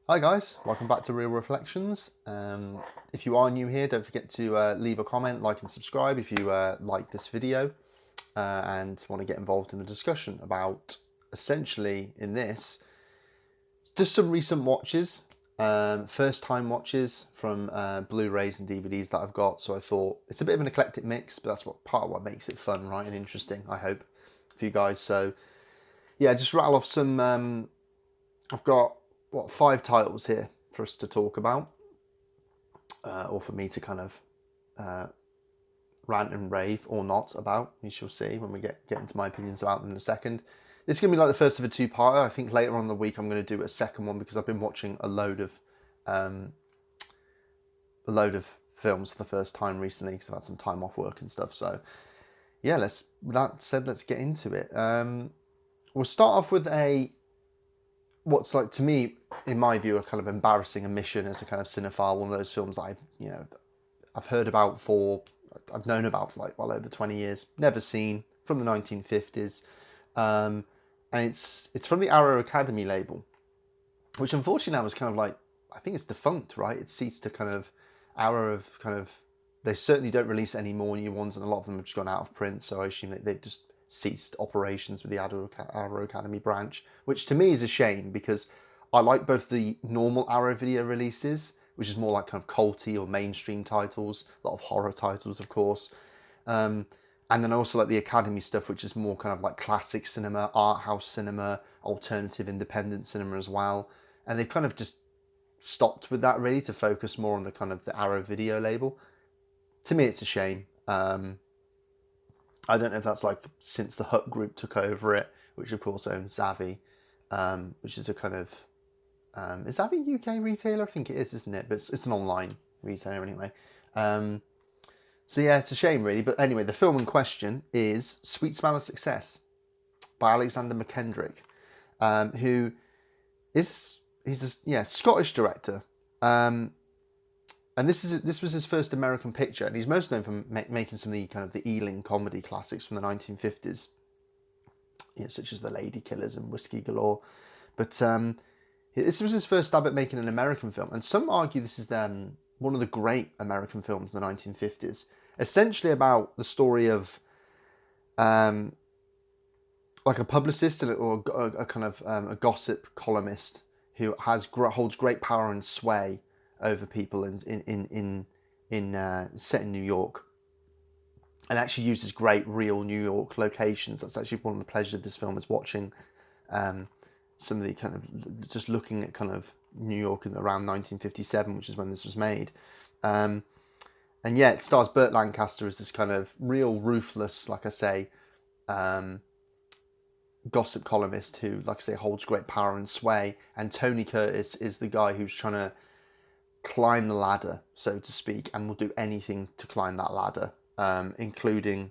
Hi guys, welcome back to Real Reflections. If you are new here, don't forget to leave a comment, like and subscribe if you like this video and want to get involved in the discussion about, essentially in this, just some recent watches, first time watches from Blu-rays and DVDs that I've got. So I thought it's a bit of an eclectic mix, but that's part of what makes it fun, right, and interesting, I hope, for you guys. So yeah, just rattle off some, I've got 5 titles here for us to talk about, or for me to kind of rant and rave or not about. We shall see when we get into my opinions about them in a second. This is going to be like the first of a two-parter. I think later on in the week I'm going to do a second one because I've been watching a load of films for the first time recently because I've had some time off work and stuff. So yeah, with that said, let's get into it. We'll start off with what's, like, to me, in my view, a kind of embarrassing omission as a kind of cinephile. One of those films that I've heard about I've known about for like well over 20 years, never seen, from the 1950s, and it's from the Arrow Academy label, which unfortunately now is kind of like, I think it's defunct, right? It's ceased to kind of, they certainly don't release any more new ones, and a lot of them have just gone out of print. So I assume that they've just ceased operations with the Arrow Academy branch, which to me is a shame because I like both the normal Arrow video releases, which is more like kind of culty or mainstream titles, a lot of horror titles, of course, and then I also like the Academy stuff, which is more kind of like classic cinema, art house cinema, alternative independent cinema as well. And they've kind of just stopped with that, really, to focus more on the kind of the Arrow video label. To me, it's a shame. I don't know if that's like since the Hut Group took over it, which of course owns Zavvi, which is a kind of, is Zavvi a UK retailer? I think it is, isn't it? But it's an online retailer anyway. So yeah, it's a shame, really. But anyway, the film in question is Sweet Smell of Success by Alexander McKendrick, who he's a Scottish director. And this was his first American picture, and he's most known for making some of the kind of the Ealing comedy classics from the 1950s, such as The Lady Killers and Whiskey Galore. But this was his first stab at making an American film, and some argue this is one of the great American films in the 1950s. Essentially about the story of like a publicist or a kind of a gossip columnist who holds great power and sway over people set in New York, and actually uses great real New York locations. That's actually one of the pleasures of this film, is watching some of the kind of, just looking at kind of New York in around 1957, which is when this was made. And yeah, it stars Burt Lancaster as this kind of real ruthless, like I say, gossip columnist who, like I say, holds great power and sway. And Tony Curtis is the guy who's trying to climb the ladder, so to speak, and will do anything to climb that ladder, including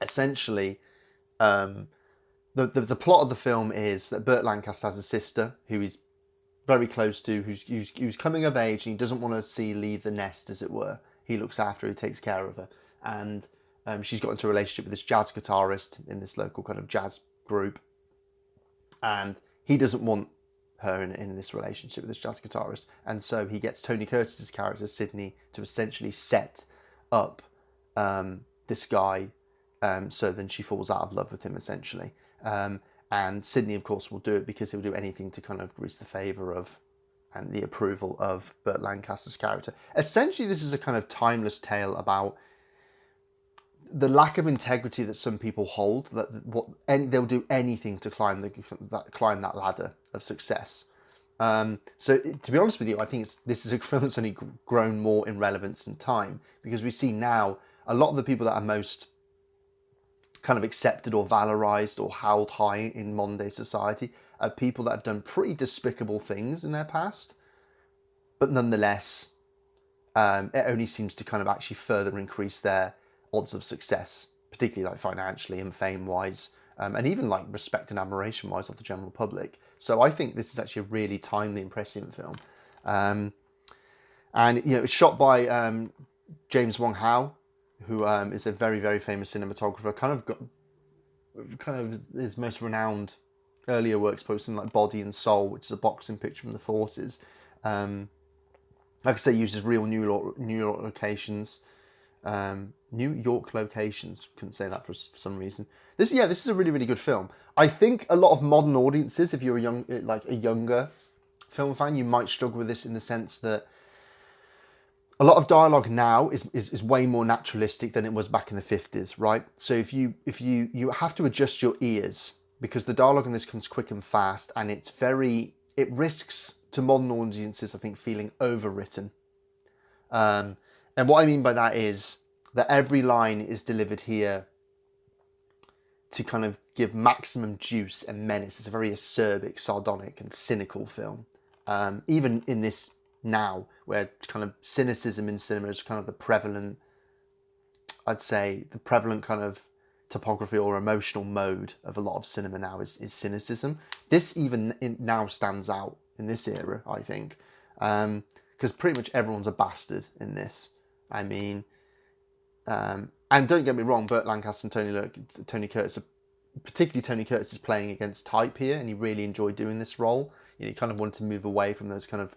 essentially the plot of the film is that Burt Lancaster has a sister who he's very close to, who's coming of age, and he doesn't want to see leave the nest, as it were. He looks after her, he takes care of her, and she's got into a relationship with this jazz guitarist in this local kind of jazz group, and he doesn't want her in this relationship with this jazz guitarist, and so he gets Tony Curtis's character Sydney to essentially set up this guy, so then she falls out of love with him, essentially, and Sydney, of course, will do it because he'll do anything to kind of grease the favour of and the approval of Burt Lancaster's character. Essentially, this is a kind of timeless tale about the lack of integrity that some people hold, they'll do anything to climb that ladder of success. So to be honest with you, I think this is a film that's only grown more in relevance in time, because we see now a lot of the people that are most kind of accepted or valorized or held high in modern day society are people that have done pretty despicable things in their past, but nonetheless, it only seems to kind of actually further increase their odds of success, particularly like financially and fame-wise, and even like respect and admiration-wise of the general public. So I think this is actually a really timely and prescient film. And it's shot by James Wong Howe, who is a very, very famous cinematographer. Kind of his most renowned earlier works, probably something like Body and Soul, which is a boxing picture from the 40s. Like I say, uses real New York locations. New York locations. Couldn't say that for some reason. This is a really, really good film. I think a lot of modern audiences, if you're a younger film fan, you might struggle with this in the sense that a lot of dialogue now is way more naturalistic than it was back in the 50s, right? So if you have to adjust your ears because the dialogue in this comes quick and fast, and it risks to modern audiences, I think, feeling overwritten. And what I mean by that is that every line is delivered here to kind of give maximum juice and menace. It's a very acerbic, sardonic, and cynical film. Even in this now, where kind of cynicism in cinema is kind of the prevalent kind of topography or emotional mode of a lot of cinema now is cynicism. This even now stands out in this era, I think, because pretty much everyone's a bastard in this. I mean, and don't get me wrong, Burt Lancaster and Tony Curtis, particularly Tony Curtis, is playing against type here, and he really enjoyed doing this role. He kind of wanted to move away from those kind of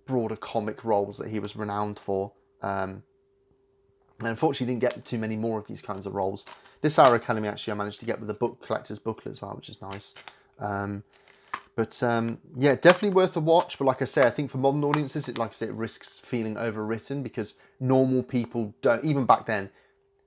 broader comic roles that he was renowned for. And unfortunately, didn't get too many more of these kinds of roles. This Hour Academy, actually, I managed to get with a book collector's booklet as well, which is nice. Yeah, definitely worth a watch. But like I say, I think for modern audiences, it risks feeling overwritten because normal people don't, even back then,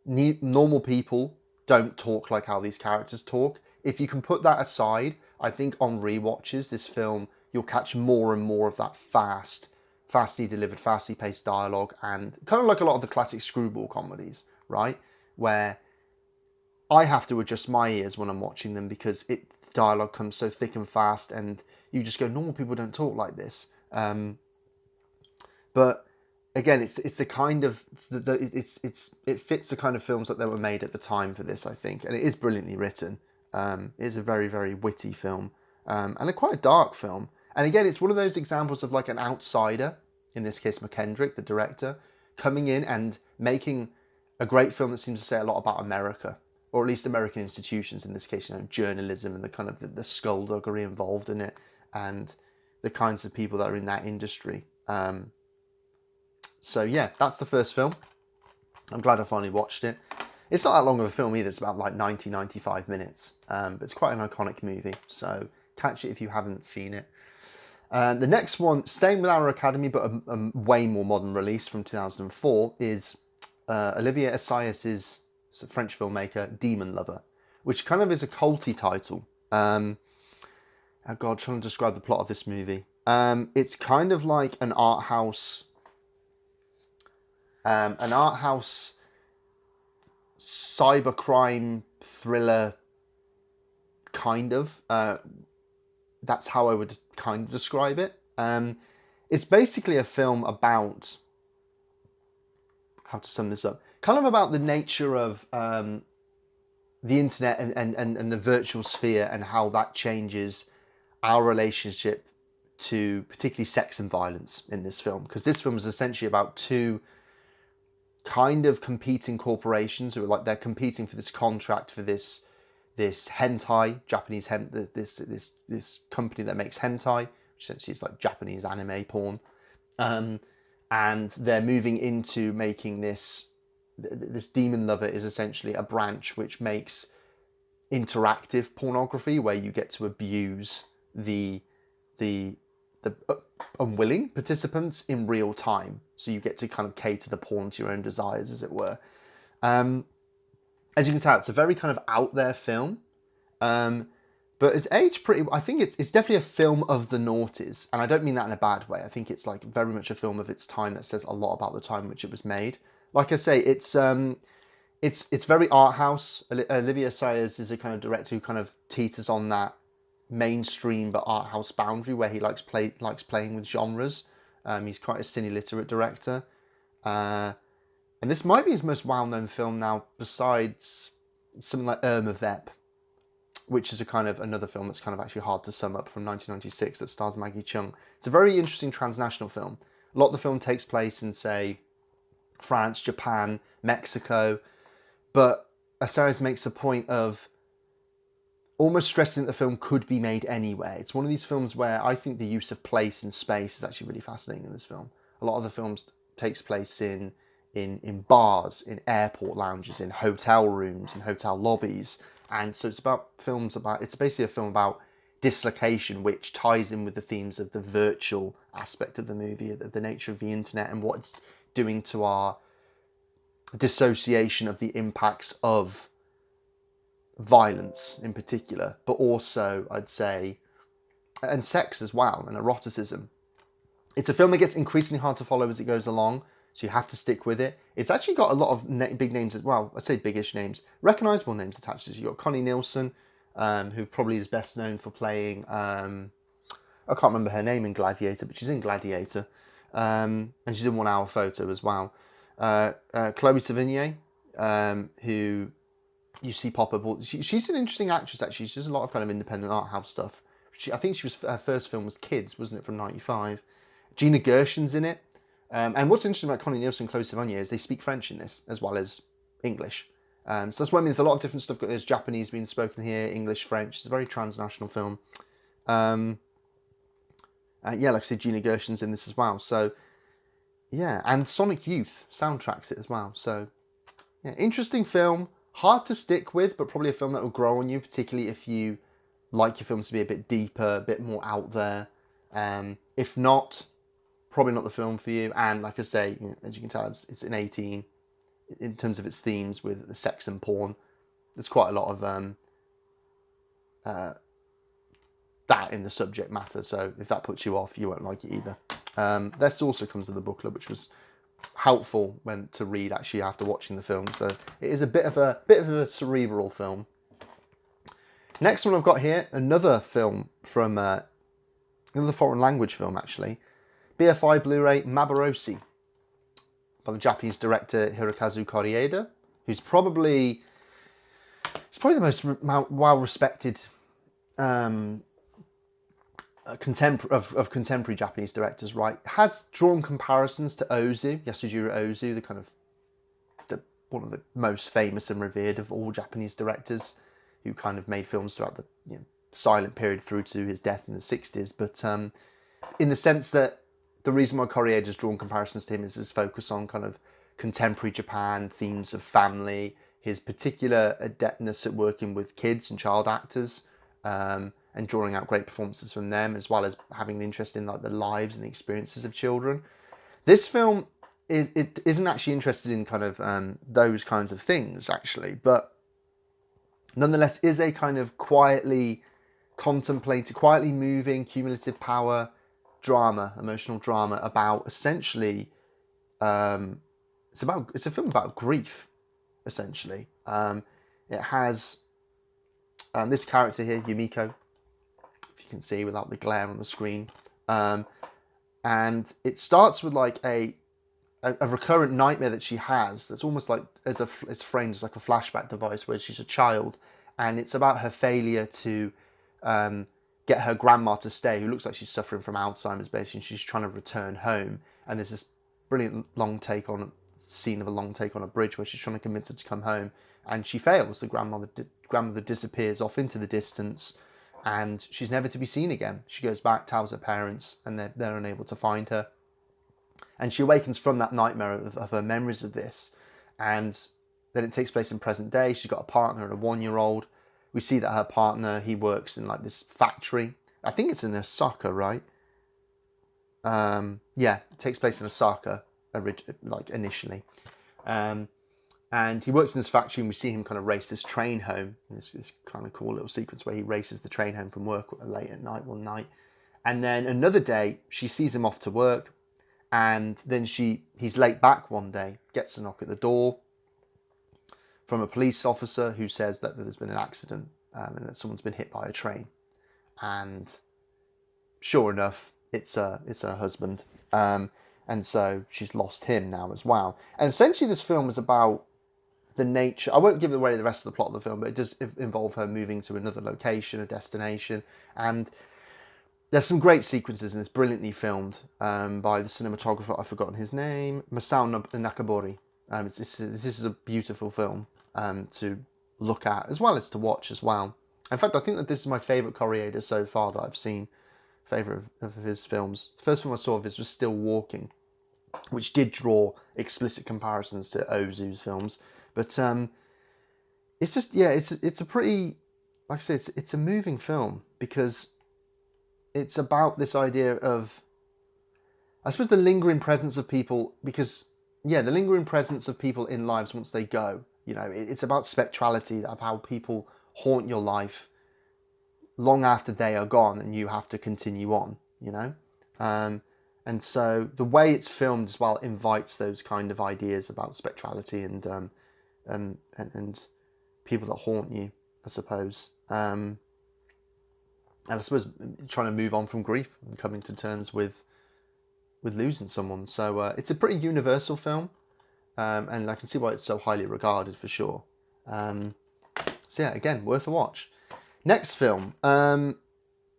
normal people don't talk like how these characters talk. If you can put that aside, I think on rewatches, this film, you'll catch more and more of that fastly delivered, fastly paced dialogue, and kind of like a lot of the classic screwball comedies, right? Where I have to adjust my ears when I'm watching them because dialogue comes so thick and fast, and you just go, normal people don't talk like this. But again, it's the kind of it fits the kind of films that they were made at the time for this, I think, and it is brilliantly written. It is a very, very witty film, and quite a dark film. And again, it's one of those examples of like an outsider, in this case McKendrick, the director, coming in and making a great film that seems to say a lot about America, or at least American institutions, in this case, journalism and the kind of the skullduggery involved in it, and the kinds of people that are in that industry. So yeah, that's the first film. I'm glad I finally watched it. It's not that long of a film either. It's about like 95 minutes. But it's quite an iconic movie. So catch it if you haven't seen it. The next one, staying with Our Academy, but a way more modern release from 2004, is Olivier Assayas's French filmmaker, Demon Lover, which kind of is a culty title. Oh God, trying to describe the plot of this movie. It's kind of like an art house cybercrime thriller, kind of. That's how I would kind of describe it. It's basically a film about, how to sum this up, kind of about the nature of the internet and the virtual sphere, and how that changes our relationship to particularly sex and violence in this film. Because this film is essentially about two kind of competing corporations who are like, they're competing for this contract for this hentai, Japanese this company that makes hentai, which essentially is like Japanese anime porn, and they're moving into making this Demon Lover is essentially a branch which makes interactive pornography, where you get to abuse the unwilling participants in real time. So you get to kind of cater the porn to your own desires, as it were. As you can tell, it's a very kind of out there film. But it's aged pretty... I think it's definitely a film of the noughties. And I don't mean that in a bad way. I think it's like very much a film of its time that says a lot about the time in which it was made. Like I say, it's very art house. Olivier Assayas is a kind of director who kind of teeters on that mainstream but art house boundary, where he likes playing with genres. He's quite a cine-literate director. And this might be his most well-known film now, besides something like Irma Vep, which is a kind of another film that's kind of actually hard to sum up, from 1996, that stars Maggie Cheung. It's a very interesting transnational film. A lot of the film takes place in, say, France, Japan, Mexico, but Assayas makes a point of almost stressing that the film could be made anywhere. It's one of these films where I think the use of place and space is actually really fascinating in this film. A lot of the films takes place in bars, in airport lounges, in hotel rooms, in hotel lobbies. And so it's basically a film about dislocation, which ties in with the themes of the virtual aspect of the movie, of the nature of the internet and what it's doing to our dissociation of the impacts of violence in particular, but also, I'd say, and sex as well, and eroticism. It's a film that gets increasingly hard to follow as it goes along, so you have to stick with it. It's actually got a lot of big names as well. I say biggish names, recognisable names attached to it. You've got Connie Nielsen, who probably is best known for playing, I can't remember her name in Gladiator, but she's in Gladiator. And she's in 1 Hour Photo as well. Chloe Sevigny, who you see pop up. She's an interesting actress, actually. She does a lot of kind of independent art house stuff. I think her first film was Kids, wasn't it, from '95? Gina Gershon's in it. And what's interesting about Connie Nielsen and Chloe Sevigny is they speak French in this, as well as English. So that's what I mean. There's a lot of different stuff. There's Japanese being spoken here, English, French. It's a very transnational film. Like I said, Gina Gershon's in this as well. So, yeah. And Sonic Youth soundtracks it as well. So, yeah, interesting film. Hard to stick with, but probably a film that will grow on you, particularly if you like your films to be a bit deeper, a bit more out there. If not, probably not the film for you. And like I say, as you can tell, it's an 18 in terms of its themes with the sex and porn. There's quite a lot of that in the subject matter. So if that puts you off, you won't like it either. This also comes with the booklet, which was helpful to read actually after watching the film. So it is a bit of a cerebral film. Next one I've got here, another film from another foreign language film actually, BFI Blu-ray Maborosi, by the Japanese director Hirokazu Kore-eda, who's probably the most well-respected contemporary Japanese directors, right? Has drawn comparisons to Ozu, Yasujiro Ozu, one of the most famous and revered of all Japanese directors, who kind of made films throughout the silent period through to his death in the 60s. But in the sense that the reason why Kore-eda has drawn comparisons to him is his focus on kind of contemporary Japan, themes of family, his particular adeptness at working with kids and child actors, and drawing out great performances from them, as well as having an interest in like the lives and the experiences of children. This film isn't actually interested in kind of those kinds of things, actually, but nonetheless is a kind of quietly contemplated, quietly moving, cumulative power drama, emotional drama about essentially, it's a film about grief, essentially. It has this character here, Yumiko, if you can see without the glare on the screen, and it starts with like a recurrent nightmare that she has that's almost like it's framed as like a flashback device where she's a child, and it's about her failure to get her grandma to stay, who looks like she's suffering from Alzheimer's basically, and she's trying to return home. And there's this brilliant scene of a long take on a bridge where she's trying to convince her to come home, and she fails. The grandmother disappears off into the distance, and she's never to be seen again. She goes back, tells her parents, and they're unable to find her. And she awakens from that nightmare of her memories of this. And then it takes place in present day. She's got a partner and a 1-year-old. We see that her partner, he works in like this factory. I think it's in Osaka, right? Yeah, it takes place in Osaka, like initially. And he works in this factory, and we see him kind of race this train home. This kind of cool little sequence where he races the train home from work late at night one night. And then another day, she sees him off to work. And then he's late back one day, gets a knock at the door from a police officer who says that there's been an accident and that someone's been hit by a train. And sure enough, it's her husband. And so she's lost him now as well. And essentially this film is about the nature... I won't give away the rest of the plot of the film, but it does involve her moving to another location, a destination. And there's some great sequences in this, brilliantly filmed by the cinematographer, I've forgotten his name, Masao Nakabori. This is a beautiful film to look at, as well as to watch as well. In fact, I think that this is my favourite Kore-eda so far that I've seen. Favourite of his films. The first one I saw of his was Still Walking, which did draw explicit comparisons to Ozu's films. But it's just, yeah, it's a pretty, like I say, it's a moving film because it's about this idea of, I suppose, the lingering presence of people, because, yeah, the lingering presence of people in lives once they go. You know, it's about spectrality, of how people haunt your life long after they are gone and you have to continue on, you know? And so the way it's filmed as well invites those kind of ideas about spectrality and people that haunt you, I suppose. And I suppose trying to move on from grief and coming to terms with losing someone. So it's a pretty universal film, and I can see why it's so highly regarded for sure. So yeah, again, worth a watch. Next film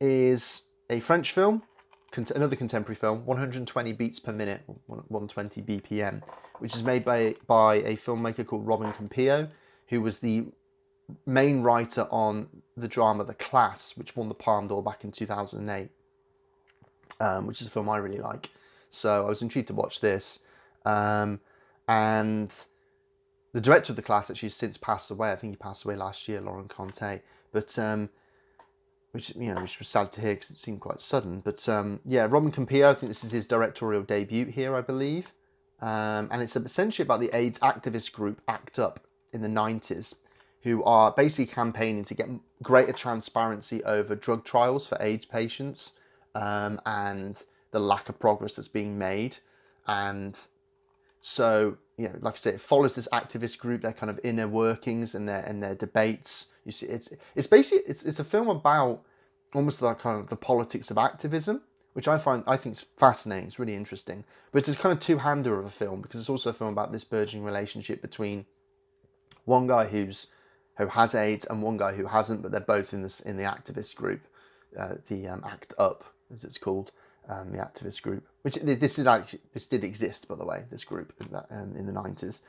is a French film, another contemporary film, 120 beats per minute, 120 BPM, which is made by a filmmaker called Robin Campillo, who was the main writer on the drama The Class, which won the Palme d'Or back in 2008, which is a film I really like. So I was intrigued to watch this. And the director of The Class actually has since passed away. I think he passed away last year, Laurent Conte. But which was sad to hear because it seemed quite sudden. But yeah, Robin Campillo, I think this is his directorial debut here, I believe. And it's essentially about the AIDS activist group ACT UP in the 90s, who are basically campaigning to get greater transparency over drug trials for AIDS patients, and the lack of progress that's being made. And so, you know, like I say, it follows this activist group, their kind of inner workings and their debates. You see, it's basically it's a film about almost like kind of the politics of activism, which I think is fascinating. It's really interesting, but it's a kind of two-hander of a film because it's also a film about this burgeoning relationship between one guy who has AIDS and one guy who hasn't, but they're both in the activist group, the ACT UP as it's called. The activist group, which this did exist, by the way, this group in the 90s.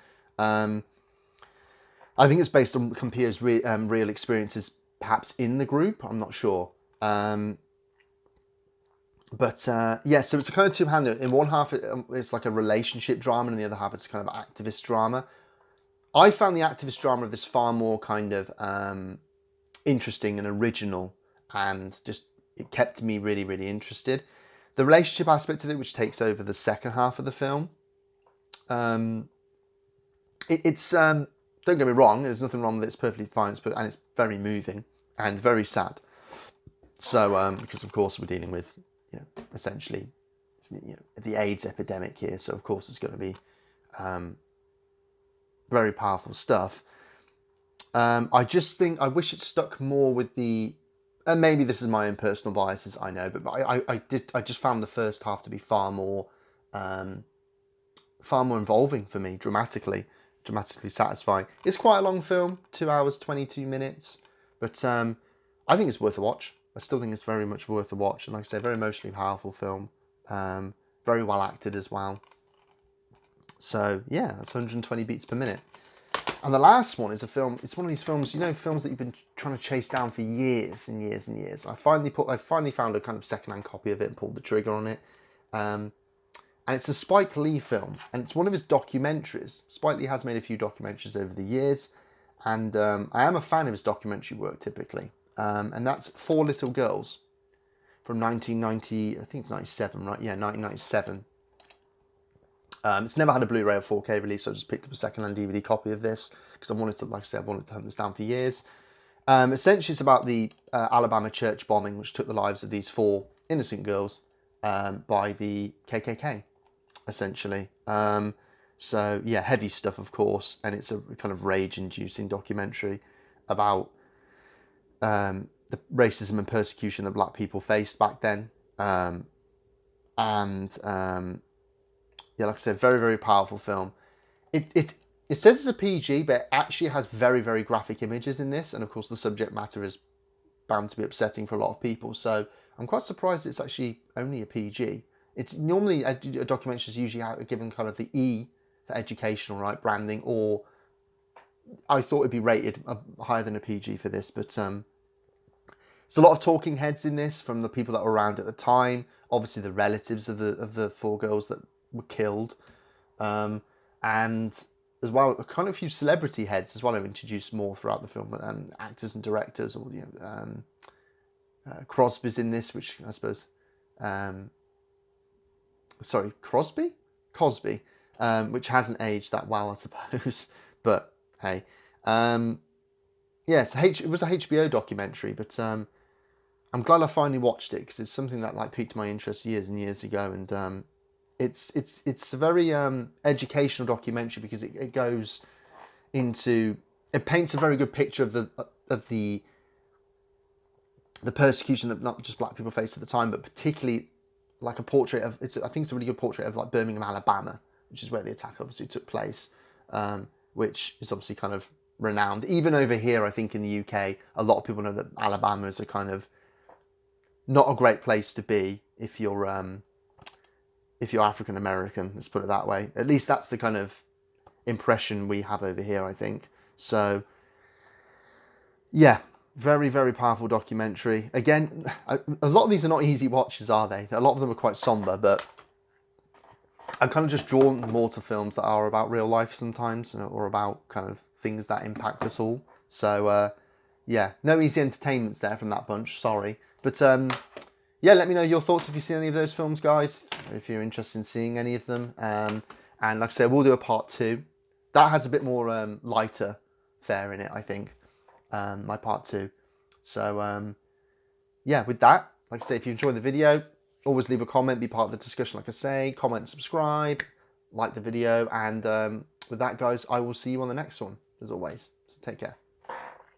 I think it's based on Campillo's real experiences, perhaps in the group. I'm not sure. Yeah, so it's a kind of two-hander. In one half, it's like a relationship drama, and in the other half, it's kind of activist drama. I found the activist drama of this far more kind of interesting and original, and just it kept me really, really interested. The relationship aspect of it, which takes over the second half of the film, it's don't get me wrong. There's nothing wrong with it. It's perfectly fine. And it's very moving and very sad. So because of course we're dealing with essentially the AIDS epidemic here. So of course it's going to be very powerful stuff. I just think I wish it stuck more with the. And maybe this is my own personal biases, I know, but I just found the first half to be far more involving for me, dramatically satisfying. It's quite a long film, 2 hours 22 minutes, but I think it's worth a watch. I still think it's very much worth a watch, and like I say, very emotionally powerful film, very well acted as well. So yeah, that's 120 beats per minute. And the last one is a film. It's one of these films, films that you've been trying to chase down for years and years and years. I finally found a kind of secondhand copy of it and pulled the trigger on it. And it's a Spike Lee film, and it's one of his documentaries. Spike Lee has made a few documentaries over the years, and I am a fan of his documentary work typically. And that's Four Little Girls from 1990. I think it's 97, right? Yeah, 1997. It's never had a Blu-ray or 4K release, so I just picked up a second-hand DVD copy of this because I wanted to hunt this down for years. Essentially, it's about the Alabama church bombing, which took the lives of these 4 innocent girls by the KKK, essentially. So, yeah, heavy stuff, of course, and it's a kind of rage-inducing documentary about the racism and persecution that black people faced back then. Yeah, like I said, very, very powerful film. It says it's a PG, but it actually has very, very graphic images in this. And of course, the subject matter is bound to be upsetting for a lot of people. So I'm quite surprised it's actually only a PG. It's normally, a documentary is usually given kind of the E for educational, right, branding, or I thought it'd be rated higher than a PG for this. But There's a lot of talking heads in this from the people that were around at the time. Obviously, the relatives of the 4 girls that were killed, and as well, kind of a few celebrity heads as well are introduced more throughout the film, actors and directors, or Crosby's in this, which I suppose, sorry, Cosby, which hasn't aged that well, I suppose, but hey, yeah, it was a HBO documentary, but I'm glad I finally watched it because it's something that like piqued my interest years and years ago, and it's a very educational documentary because it goes into, it paints a very good picture of the persecution that not just black people faced at the time, but particularly like a portrait of, I think it's a really good portrait of like Birmingham, Alabama, which is where the attack obviously took place, which is obviously kind of renowned. Even over here, I think in the UK, a lot of people know that Alabama is a kind of not a great place to be if you're African American, let's put it that way. At least that's the kind of impression we have over here, I think. So, yeah, very, very powerful documentary. Again, a lot of these are not easy watches, are they? A lot of them are quite somber, but I'm kind of just drawn more to films that are about real life sometimes, or about kind of things that impact us all. So, yeah, no easy entertainments there from that bunch, sorry. But, yeah, let me know your thoughts if you've seen any of those films, guys, if you're interested in seeing any of them. And like I said, we'll do a part 2. That has a bit more lighter fare in it, I think, my part 2. So, yeah, with that, like I say, if you enjoyed the video, always leave a comment, be part of the discussion, like I say, comment, subscribe, like the video. And with that, guys, I will see you on the next one, as always. So take care.